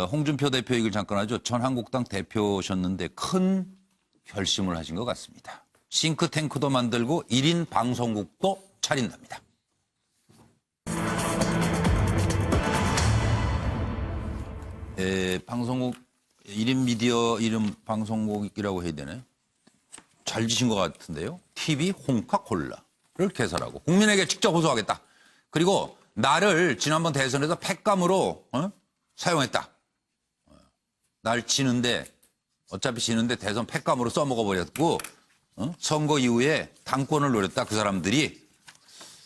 홍준표 대표 얘기를 잠깐 하죠. 전 한국당 대표셨는데 큰 결심을 하신 것 같습니다. 싱크탱크도 만들고 1인 방송국도 차린답니다. 방송국 1인 미디어 1인 방송국이라고 해야 되나요? 잘 지신 것 같은데요. TV 홍카콜라를 개설하고 국민에게 직접 호소하겠다. 그리고 나를 지난번 대선에서 팩감으로 사용했다. 날 지는데 어차피 지는데 대선 팩감으로 써먹어버렸고 선거 이후에 당권을 노렸다. 그 사람들이.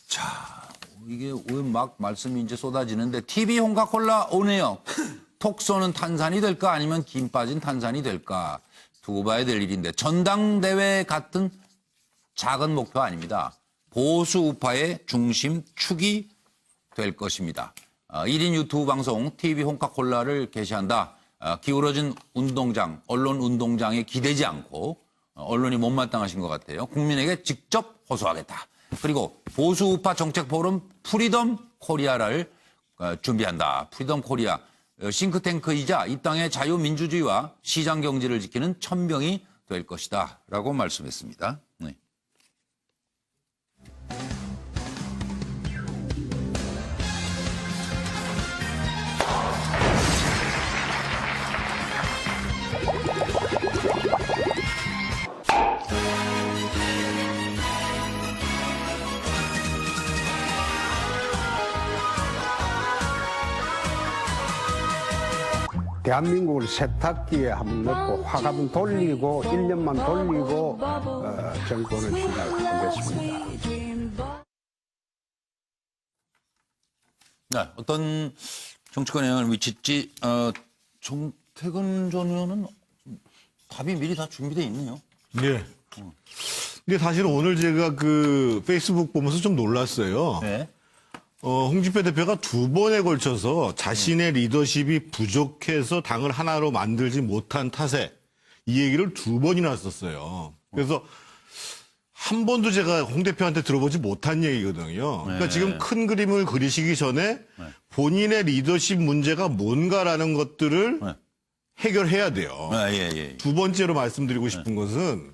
자, 이게 막 말씀이 이제 쏟아지는데 TV 홍카콜라 오네요. 톡 쏘는 탄산이 될까 아니면 김 빠진 탄산이 될까 두고 봐야 될 일인데 전당대회 같은 작은 목표 아닙니다. 보수 우파의 중심 축이 될 것입니다. 1인 유튜브 방송 TV 홍카콜라를 개시한다. 기울어진 운동장, 언론 운동장에 기대지 않고 언론이 못마땅하신 것 같아요. 국민에게 직접 호소하겠다. 그리고 보수 우파 정책 포럼 프리덤 코리아를 준비한다. 프리덤 코리아. 싱크탱크이자 이 땅의 자유민주주의와 시장경제를 지키는 천명이 될 것이다 라고 말씀했습니다. 네. 대한민국을 세탁기에 한번 넣고 화갑은 돌리고 1년만 돌리고 정권을 시작하겠습니다. 네, 어떤 정치권에 영향을 미칠지 정태근 전 의원은 답이 미리 다 준비되어 있네요. 네. 근데 사실 오늘 제가 그 페이스북 보면서 좀 놀랐어요. 네. 홍준표 대표가 두 번에 걸쳐서 자신의 리더십이 부족해서 당을 하나로 만들지 못한 탓에 이 얘기를 두 번이나 썼어요. 그래서 한 번도 제가 홍 대표한테 들어보지 못한 얘기거든요. 그러니까 지금 큰 그림을 그리시기 전에 본인의 리더십 문제가 뭔가라는 것들을 해결해야 돼요. 두 번째로 말씀드리고 싶은 것은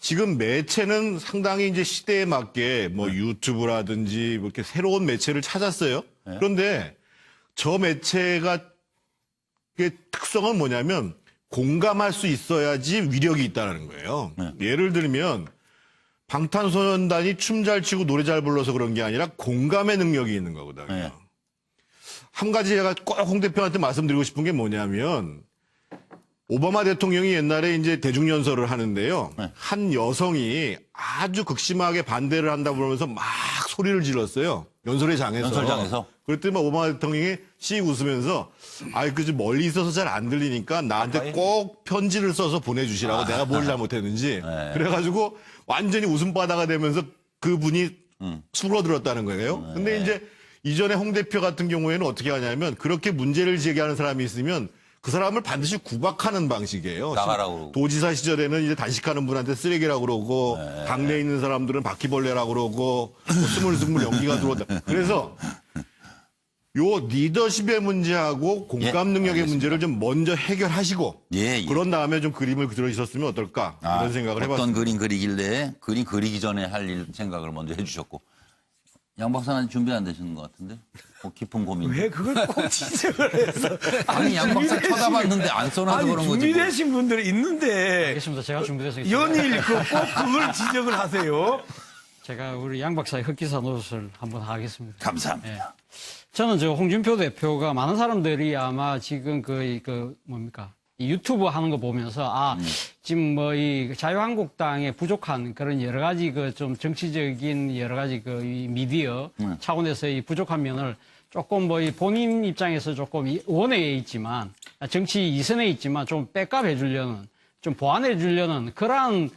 지금 매체는 상당히 이제 시대에 맞게 뭐 유튜브라든지 뭐 이렇게 새로운 매체를 찾았어요. 그런데 저 매체가 특성은 뭐냐면 공감할 수 있어야지 위력이 있다는 거예요. 예를 들면 방탄소년단이 춤 잘 추고 노래 잘 불러서 그런 게 아니라 공감의 능력이 있는 거거든요. 한 가지 제가 꼭 홍 대표한테 말씀드리고 싶은 게 뭐냐면 오바마 대통령이 옛날에 이제 대중연설을 하는데요. 한 여성이 아주 극심하게 반대를 한다고 그러면서 막 소리를 질렀어요. 연설장에서. 그랬더니 오바마 대통령이 씩 웃으면서 그 좀 멀리 있어서 잘 안 들리니까 나한테 꼭 편지를 써서 보내주시라고 내가 뭘 잘못했는지. 그래가지고 완전히 웃음바다가 되면서 그분이 수그러들었다는 거예요. 근데 이제 이전에 홍 대표 같은 경우에는 어떻게 하냐면 그렇게 문제를 제기하는 사람이 있으면 그 사람을 반드시 구박하는 방식이에요. 나가라고. 도지사 시절에는 이제 단식하는 분한테 쓰레기라고 그러고 당내에 있는 사람들은 바퀴벌레라고 그러고 뭐 스물스물 연기가 들어온다. 그래서 요 리더십의 문제하고 공감 능력의 문제를 좀 먼저 해결하시고 그런 다음에 좀 그림을 그려주셨으면 어떨까 이런 생각을 해봤습니다. 어떤 그림 그리길래 그림 그리기 전에 할 일 생각을 먼저 해주셨고 양 박사는 준비 안 되시는 것 같은데 깊은 고민. 왜 그걸 꼭 지적을 해서? 아니 양 박사 쳐다봤는데 안 써놔서 그런 거지. 준비되신 분들이 있는데. 알겠습니다. 제가 준비돼서 있습니다. 연일 꼭 그걸 지적을 하세요. 제가 우리 양 박사의 흑기사 노릇을 한번 하겠습니다. 감사합니다. 네. 저는 홍준표 대표가 많은 사람들이 아마 지금 이 유튜브 하는 거 보면서 지금 이 자유한국당에 부족한 그런 여러 가지 좀 정치적인 여러 가지 이 미디어 차원에서의 부족한 면을 조금 이 본인 입장에서 조금 원외에 있지만 정치 이선에 있지만 좀 백업해 주려는 좀 보완해 주려는 그러한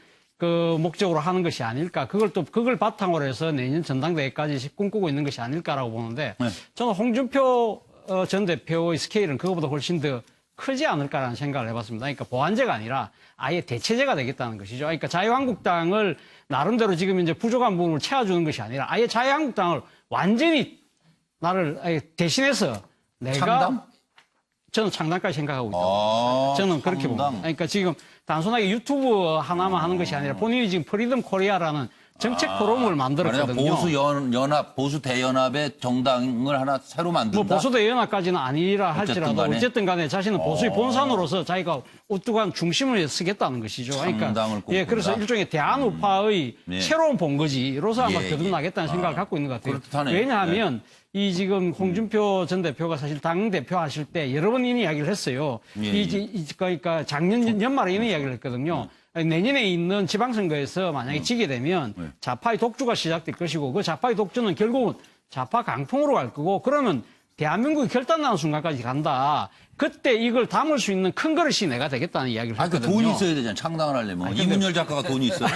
목적으로 하는 것이 아닐까. 그걸 바탕으로 해서 내년 전당대회까지 꿈꾸고 있는 것이 아닐까라고 보는데 저는 홍준표 전 대표의 스케일은 그거보다 훨씬 더 크지 않을까라는 생각을 해봤습니다. 그러니까 보완제가 아니라 아예 대체제가 되겠다는 것이죠. 그러니까 자유한국당을 나름대로 지금 이제 부족한 부분을 채워주는 것이 아니라 아예 자유한국당을 완전히 나를 대신해서 내가 참담? 저는 창당까지 생각하고 있다. 아, 저는 그렇게 봅니다. 창당. 그러니까 지금 단순하게 유튜브 하나만 하는 것이 아니라 본인이 지금 프리덤 코리아라는 정책 포럼을 만들었거든요. 보수 연합, 보수 대연합의 정당을 하나 새로 만든다. 뭐 보수대 연합까지는 아니라 할지라도 어쨌든 간에 자신은 보수의 본산으로서 자기가 우뚝한 중심을 쓰겠다는 것이죠. 창당을 그러니까 꿈꾼다. 그래서 일종의 대한우파의 네. 새로운 본거지로서 아마 예, 거듭나겠다는 생각을 갖고 있는 것 같아요. 그렇다네. 왜냐하면 이 지금 홍준표 전 대표가 사실 당 대표 하실 때 여러 번 이런 이야기를 했어요. 예, 그러니까 작년 연말에 이런 이야기를 했거든요. 내년에 있는 지방선거에서 만약에 지게 되면 좌파의 독주가 시작될 것이고 그 좌파의 독주는 결국은 좌파 강풍으로 갈 거고 그러면 대한민국이 결단나는 순간까지 간다. 그때 이걸 담을 수 있는 큰 그릇이 내가 되겠다는 이야기를 아니, 그 했거든요. 돈이 있어야 되잖아. 창당을 하려면. 이문열 작가가 돈이 있어요?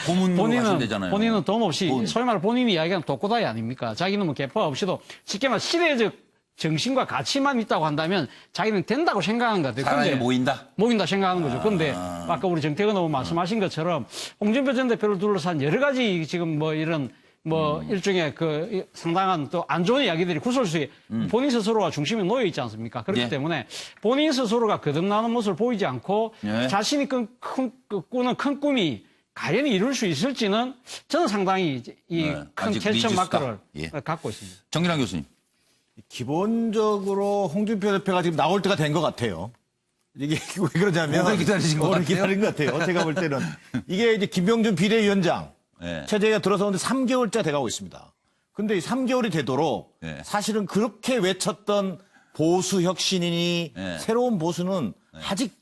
고문으로 하시면 되잖아요. 본인은 돈 없이 소위 말해 본인이 이야기하는 독고다이 아닙니까? 자기는 뭐 개파 없이도 쉽게 말해 시대적 정신과 가치만 있다고 한다면 자기는 된다고 생각하는 것 같아요. 사람이 근데 모인다? 생각하는 거죠. 근데 아까 우리 정태근 의원 말씀하신 것처럼 홍준표 전 대표를 둘러싼 여러 가지 지금 뭐 이런 뭐 일종의 그 상당한 또 안 좋은 이야기들이 구설수에 본인 스스로가 중심에 놓여 있지 않습니까? 그렇기 예. 때문에 본인 스스로가 거듭나는 모습을 보이지 않고 예. 자신이 꾸는 큰 꿈이 과연 이룰 수 있을지는 저는 상당히 이 큰 아직 퀘스천 미지수다. 마크를 예. 갖고 있습니다. 정기랑 교수님. 기본적으로 홍준표 대표가 지금 나올 때가 된 것 같아요. 이게 왜 그러냐면 오래 기다리신 것 오래 같아요? 기다린 것 같아요. 제가 볼 때는 이게 이제 김병준 비대위원장 예. 체제가 들어서는데 3개월째 돼가고 있습니다. 근데 이 3개월이 되도록 예. 사실은 그렇게 외쳤던 보수 혁신이니 예. 새로운 보수는 아직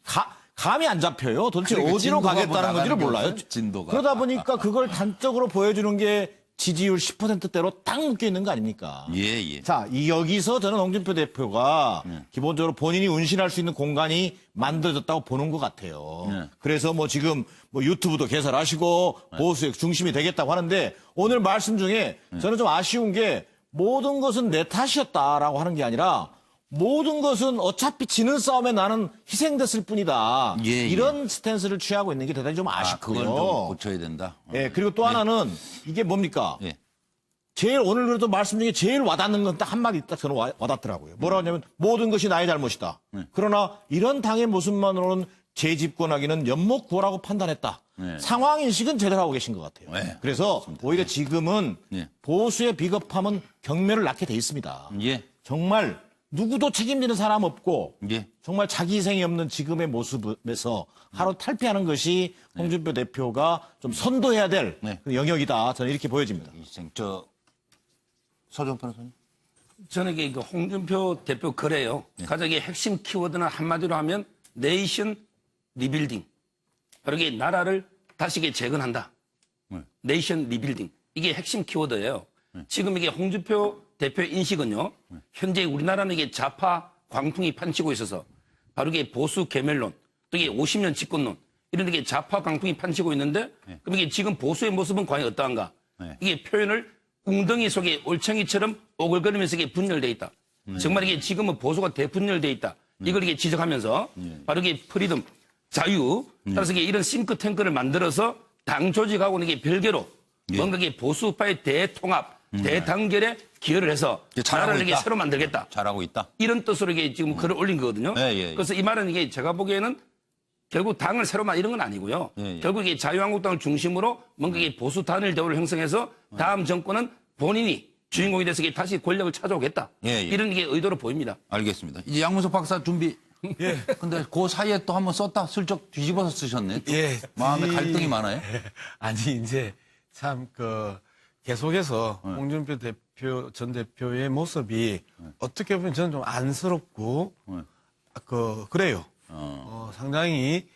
감이 안 잡혀요. 도대체 그러니까 어디로 진도가 가겠다는 뭐 건지를 나가는 게 몰라요. 없어요? 진도가. 그러다 보니까 그걸 단적으로 보여주는 게 지지율 10%대로 딱 묶여 있는 거 아닙니까? 예, 예. 자, 여기서 저는 홍준표 대표가 기본적으로 본인이 운신할 수 있는 공간이 만들어졌다고 보는 것 같아요. 네. 그래서 뭐 지금 뭐 유튜브도 개설하시고 보수의 중심이 되겠다고 하는데 오늘 말씀 중에 저는 좀 아쉬운 게 모든 것은 내 탓이었다라고 하는 게 아니라 모든 것은 어차피 지는 싸움에 나는 희생됐을 뿐이다. 예, 예. 이런 스탠스를 취하고 있는 게 대단히 좀 아쉽고요. 그걸 좀 고쳐야 된다. 예, 그리고 또 하나는 이게 뭡니까? 예. 제일 오늘 그래도 말씀 중에 제일 와닿는 건 딱 한마디 딱 저는 와닿더라고요. 뭐라고 하냐면 모든 것이 나의 잘못이다. 그러나 이런 당의 모습만으로는 재집권하기는 연목구호라고 판단했다. 네. 상황인식은 제대로 하고 계신 것 같아요. 네, 그래서 오히려 지금은 네. 보수의 비겁함은 경멸을 낳게 돼 있습니다. 예. 정말 누구도 책임지는 사람 없고 예. 정말 자기 희생이 없는 지금의 모습에서 하루 탈피하는 것이 홍준표 대표가 좀 선도해야 될 네. 그 영역이다. 저는 이렇게 보여집니다. 서정 변호사님. 저는 이게 그 홍준표 대표 거래요. 가장 이게 핵심 키워드는 한마디로 하면 네이션 리빌딩. 바로 이게 나라를 다시 이게 재건한다. 네이션 리빌딩. 이게 핵심 키워드예요. 지금 이게 홍준표 대표의 인식은요. 현재 우리나라는 이게 좌파 광풍이 판치고 있어서 바로 이게 보수 개멸론, 또 이게 50년 집권론 이런 게 좌파 광풍이 판치고 있는데 그럼 이게 지금 보수의 모습은 과연 어떠한가? 이게 표현을 웅덩이 속에 올챙이처럼 오글거리면서 이게 분열돼 있다. 정말 이게 지금은 보수가 대분열돼 있다. 이걸 이게 지적하면서 바로 이게 프리덤, 자유, 따라서 이게 이런 싱크탱크를 만들어서 당 조직하고는 이게 별개로 뭔가 이게 보수파의 대통합, 대단결에 기여를 해서 잘하고 나라를 이게 있다. 새로 만들겠다. 잘하고 있다. 이런 뜻으로 이게 지금 글을 올린 거거든요. 예. 그래서 이 말은 이게 제가 보기에는 결국 당을 새로 만 이런 건 아니고요. 예. 결국 이게 자유한국당을 중심으로 뭔가 이게 보수 단일 대우를 형성해서 다음 정권은 본인이 주인공이 돼서 이게 다시 권력을 찾아오겠다. 예. 이런 게 의도로 보입니다. 알겠습니다. 이제 양문석 박사 준비. 예. 근데 그 사이에 또 한번 썼다 슬쩍 뒤집어서 쓰셨네. 또. 예. 마음에 갈등이 많아요. 아니 이제 참 계속해서 홍준표 대표 전 대표의 모습이 어떻게 보면 저는 좀 안쓰럽고 그래요. 상당히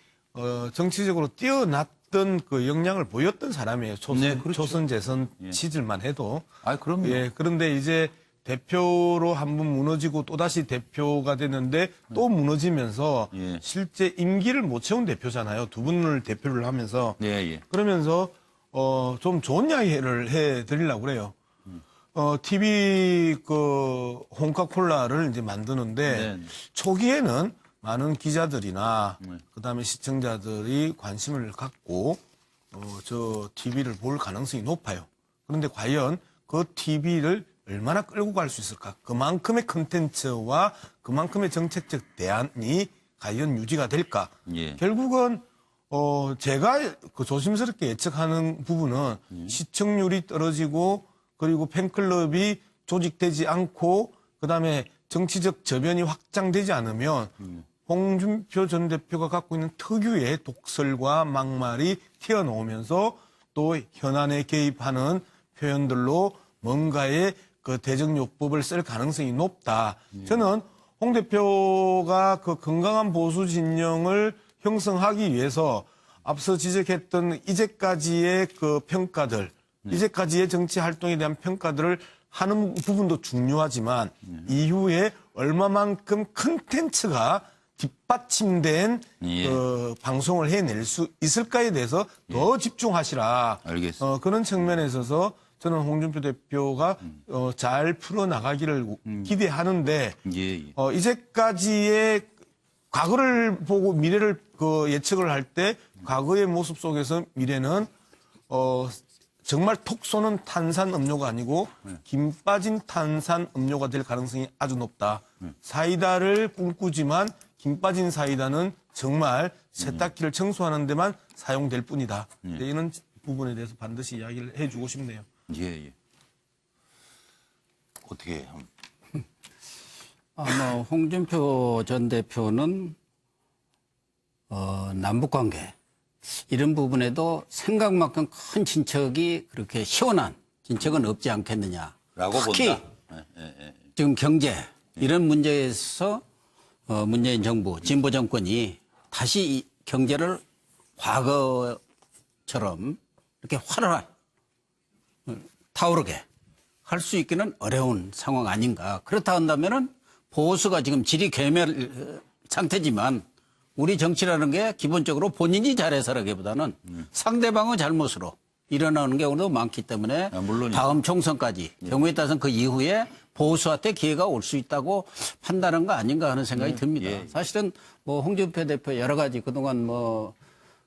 정치적으로 뛰어났던 그 역량을 보였던 사람이에요. 네, 그렇죠. 초선 재선 시절만 해도. 아, 그럼요. 예. 그런데 이제 대표로 한번 무너지고 또다시 대표가 됐는데 또 무너지면서 예. 실제 임기를 못 채운 대표잖아요. 두 분을 대표를 하면서. 예. 그러면서 좀 좋은 이야기를 해 드리려고 그래요. TV 홍카콜라를 이제 만드는데 네. 초기에는 많은 기자들이나 그다음에 시청자들이 관심을 갖고 저 TV를 볼 가능성이 높아요. 그런데 과연 그 TV를 얼마나 끌고 갈 수 있을까? 그만큼의 컨텐츠와 그만큼의 정책적 대안이 과연 유지가 될까? 예. 결국은 제가 그 조심스럽게 예측하는 부분은 시청률이 떨어지고 그리고 팬클럽이 조직되지 않고 그다음에 정치적 저변이 확장되지 않으면 홍준표 전 대표가 갖고 있는 특유의 독설과 막말이 튀어나오면서 또 현안에 개입하는 표현들로 뭔가의 그 대정요법을 쓸 가능성이 높다. 저는 홍 대표가 그 건강한 보수 진영을 형성하기 위해서 앞서 지적했던 이제까지의 그 평가들, 이제까지의 정치 활동에 대한 평가들을 하는 부분도 중요하지만 이후에 얼마만큼 컨텐츠가 뒷받침된 예. 그 방송을 해낼 수 있을까에 대해서 더 집중하시라. 알겠습니다. 그런 측면에 있어서 저는 홍준표 대표가 잘 풀어나가기를 기대하는데 예. 이제까지의 과거를 보고 미래를 그 예측을 할 때 과거의 모습 속에서 미래는 정말 톡 쏘는 탄산 음료가 아니고 김 빠진 탄산 음료가 될 가능성이 아주 높다. 사이다를 꿈꾸지만 김 빠진 사이다는 정말 세탁기를 청소하는 데만 사용될 뿐이다. 이런 부분에 대해서 반드시 이야기를 해주고 싶네요. 예. 어떻게 아마 홍준표 전 대표는 남북관계 이런 부분에도 생각만큼 큰 진척이 그렇게 시원한 진척은 없지 않겠느냐. 라고 특히 본다. 지금 경제 이런 문제에서 문재인 정부 진보 정권이 다시 이 경제를 과거처럼 이렇게 활활 타오르게 할 수 있기는 어려운 상황 아닌가. 그렇다 한다면은 보수가 지금 질이 괴멸 상태지만 우리 정치라는 게 기본적으로 본인이 잘해서라기보다는 상대방의 잘못으로 일어나는 경우도 많기 때문에 물론이죠. 다음 총선까지 경우에 따라서는 그 이후에 보수한테 기회가 올 수 있다고 판단한 거 아닌가 하는 생각이 듭니다. 예. 사실은 뭐 홍준표 대표 여러 가지 그동안 뭐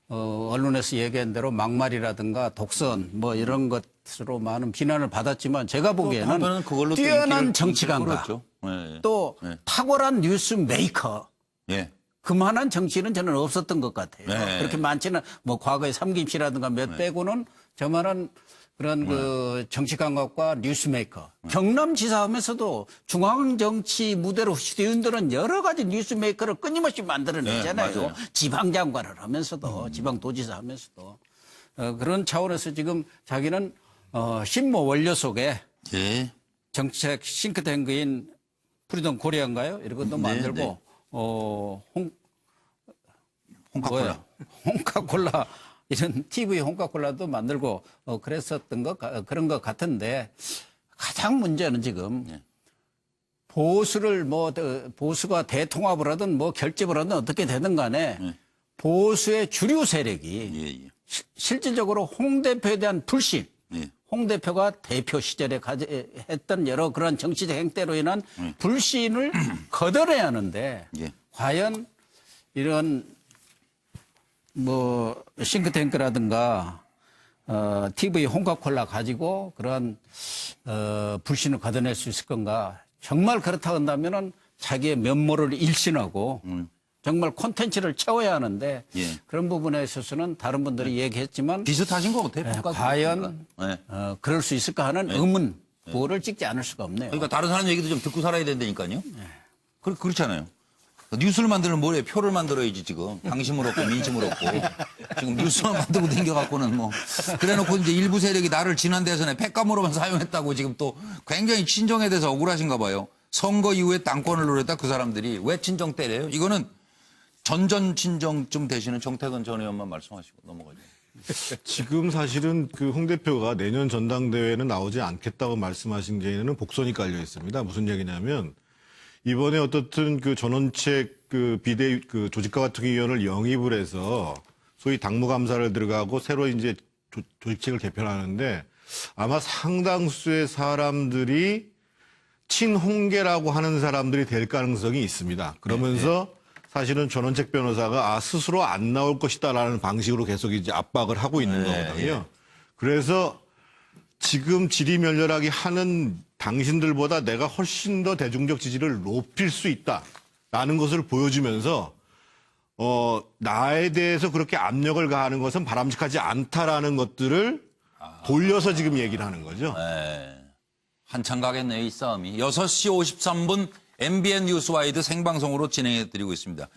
언론에서 얘기한 대로 막말이라든가 독선 뭐 이런 것으로 많은 비난을 받았지만 제가 보기에는 한편은 그걸로 또 뛰어난 인기를 정치관과 끌었죠. 예. 또 탁월한 뉴스 메이커 예. 그만한 정치는 저는 없었던 것 같아요. 네. 그렇게 많지는 뭐 과거에 삼김씨라든가 몇 빼고는 저만한 그런 그 정치 감각과 뉴스메이커. 경남지사 하면서도 중앙정치 무대로 시대운들은 여러 가지 뉴스메이커를 끊임없이 만들어내잖아요. 네, 맞아요. 지방장관을 하면서도 지방도지사 하면서도 그런 차원에서 지금 자기는 신모 원료 속에 예. 정책 싱크탱크인 프리덤 코리아인가요? 이런 것도 만들고 홍카콜라. 홍카콜라 이런 TV 홍카콜라도 만들고 그랬었던 그런 것 같은데 가장 문제는 지금 보수를 보수가 대통합을 하든 뭐 결집을 하든 어떻게 되든 간에 보수의 주류 세력이 실질적으로 홍 대표에 대한 불신, 홍 대표가 대표 시절에 했던 여러 그런 정치적 행태로 인한 불신을 걷어내야 하는데 과연 이런 뭐 싱크탱크라든가 TV 홍카콜라 가지고 그런 불신을 걷어낼 수 있을 건가? 정말 그렇다 한다면은 자기의 면모를 일신하고 정말 콘텐츠를 채워야 하는데 그런 부분에 있어서는 다른 분들이 얘기했지만 비슷하신 것 같아요. 과연 그럴 수 있을까 하는 의문 부호를 찍지 않을 수가 없네요. 그러니까 다른 사람 얘기도 좀 듣고 살아야 된다니까요. 그렇잖아요. 뉴스를 만들면 뭐래? 표를 만들어야지 지금. 당심을 얻고 민심을 얻고. 지금 뉴스만 만들고 댕겨갖고는 뭐. 그래놓고 이제 일부 세력이 나를 지난 대선에 팩감으로만 사용했다고 지금 또 굉장히 친정에 대해서 억울하신가 봐요. 선거 이후에 당권을 노렸다 그 사람들이 왜 친정 때려요? 이거는 전전 친정쯤 되시는 정태근 전 의원만 말씀하시고 넘어가죠. 지금 사실은 그 홍 대표가 내년 전당대회는 나오지 않겠다고 말씀하신 게에는 복선이 깔려 있습니다. 무슨 얘기냐면 이번에 어떻든 그 전원책 그 비대 그 조직과학특위위원을 영입을 해서 소위 당무감사를 들어가고 새로 이제 조직책을 개편하는데 아마 상당수의 사람들이 친홍계라고 하는 사람들이 될 가능성이 있습니다. 그러면서 사실은 전원책 변호사가 스스로 안 나올 것이다라는 방식으로 계속 이제 압박을 하고 있는 거거든요. 그래서 지금 질의멸렬하게 하는 당신들보다 내가 훨씬 더 대중적 지지를 높일 수 있다라는 것을 보여주면서 나에 대해서 그렇게 압력을 가하는 것은 바람직하지 않다라는 것들을 돌려서 지금 얘기를 하는 거죠. 네. 한참 가겠네요, 이 싸움이. 6시 53분 MBN 뉴스와이드 생방송으로 진행해드리고 있습니다.